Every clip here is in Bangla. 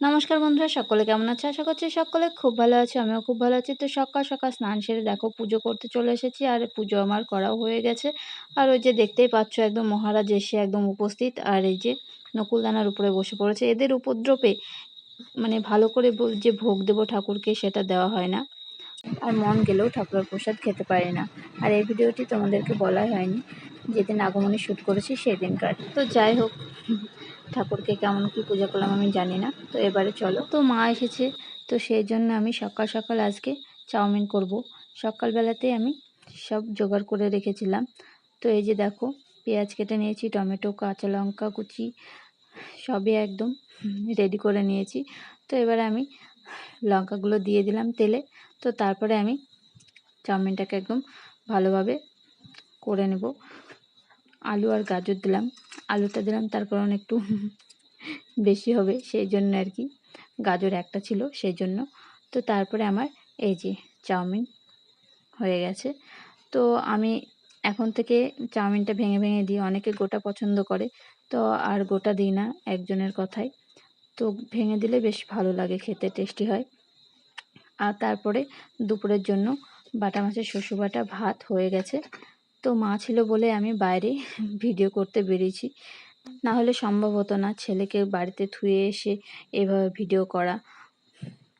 নমস্কার বন্ধুরা, সকলে কেমন আছে? আশা করছি সকলে খুব ভালো আছে। আমিও খুব ভালো আছি। তো সকাল সকাল স্নান সেরে দেখো পুজো করতে চলে এসেছি, আর পুজো আমার করাও হয়ে গেছে। আর ওই যে দেখতেই পাচ্ছ একদম মহারাজ এসে একদম উপস্থিত, আর এই যে নকুলদানার উপরে বসে পড়েছে। এদের উপদ্রবে মানে ভালো করে যে ভোগ দেবো ঠাকুরকে সেটা দেওয়া হয় না, আর মন গেলেও ঠাকুরের প্রসাদ খেতে পারি না। আর এই ভিডিওটি তোমাদেরকে বলাই হয়নি, যেদিন আগমনী শ্যুট করেছি সেই দিনকার। তো যাই হোক, ঠাকুরকে কেমন কি পূজা করলাম আমি জানি না। তো এবারে চলো, তো মা এসেছে, তো সেই জন্য আমি সকাল সকাল আজকে চাউমিন করব। সকালবেলাতেই আমি সব জোগাড় করে রেখেছিলাম। তো এই যে দেখো, পেঁয়াজ কেটে নিয়েছি, টমেটো, কাঁচা লঙ্কা কুচি সবই একদম রেডি করে নিয়েছি। তো এবারে আমি লঙ্কাগুলো দিয়ে দিলাম তেলে। তো তারপরে আমি চাউমিনটাকে একদম ভালোভাবে করে নেব। আলু আর গাজর দিলাম, আলুটা দিলাম তার কারণ একটু বেশি হবে সেই জন্য আর কি, গাজর একটা ছিল সেই জন্য। তো তারপরে আমার এই যে চাউমিন হয়ে গেছে। তো আমি এখন থেকে চাউমিনটা ভেঙে ভেঙে দিই, অনেকে গোটা পছন্দ করে, তো আর গোটা দিই না একজনের কথায়। তো ভেঙে দিলে বেশ ভালো লাগে, খেতে টেস্টি হয়। আর তারপরে দুপুরের জন্য বাটা মাছের শস্য বাটা ভাত হয়ে গেছে। তো মা ছিল বলে আমি বাইরে ভিডিও করতে বেরিয়েছি, না হলে সম্ভব হতো না। ছেলেকে বাড়িতে থুয়ে এসে এভাবে ভিডিও করা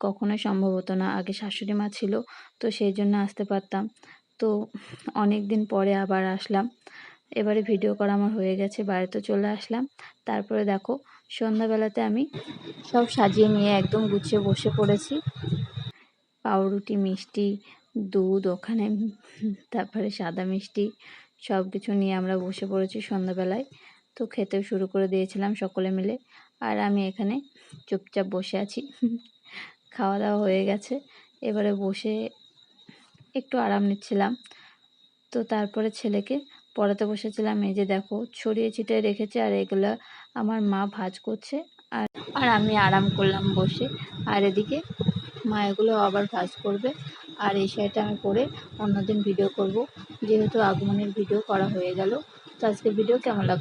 কখনোই সম্ভব হতো না। আগে শাশুড়ি মা ছিল, তো সেই জন্য আসতে পারতাম। তো অনেক দিন পরে আবার আসলাম, এবারে ভিডিও করা আমার হয়ে গেছে, বাড়িতে চলে আসলাম। তারপরে দেখো সন্ধ্যাবেলাতে আমি সব সাজিয়ে নিয়ে একদম গুছিয়ে বসে পড়েছি। পাউরুটি, মিষ্টি, দুধ ওখানে, তারপরে সাদা মিষ্টি সব কিছু নিয়ে আমরা বসে পড়েছি সন্ধ্যাবেলায়। তো খেতেও শুরু করে দিয়েছিলাম সকলে মিলে, আর আমি এখানে চুপচাপ বসে আছি। খাওয়া দাওয়া হয়ে গেছে, এবারে বসে একটু আরাম নিচ্ছিলাম। তো তারপরে ছেলেকে পড়াতে বসেছিলাম। এই যে দেখো ছড়িয়ে ছিটিয়ে রেখেছে, আর এগুলো আমার মা ভাজ করছে, আর আর আমি আরাম করলাম বসে। আর এদিকে মা এগুলো আবার ভাজ করবে, আর এই শাড়িটা আমি পরে অন্যদিন ভিডিও করব, যেহেতু আগমনের ভিডিও করা হয়ে গেল। তো আজকের ভিডিও কেমন লাগলো?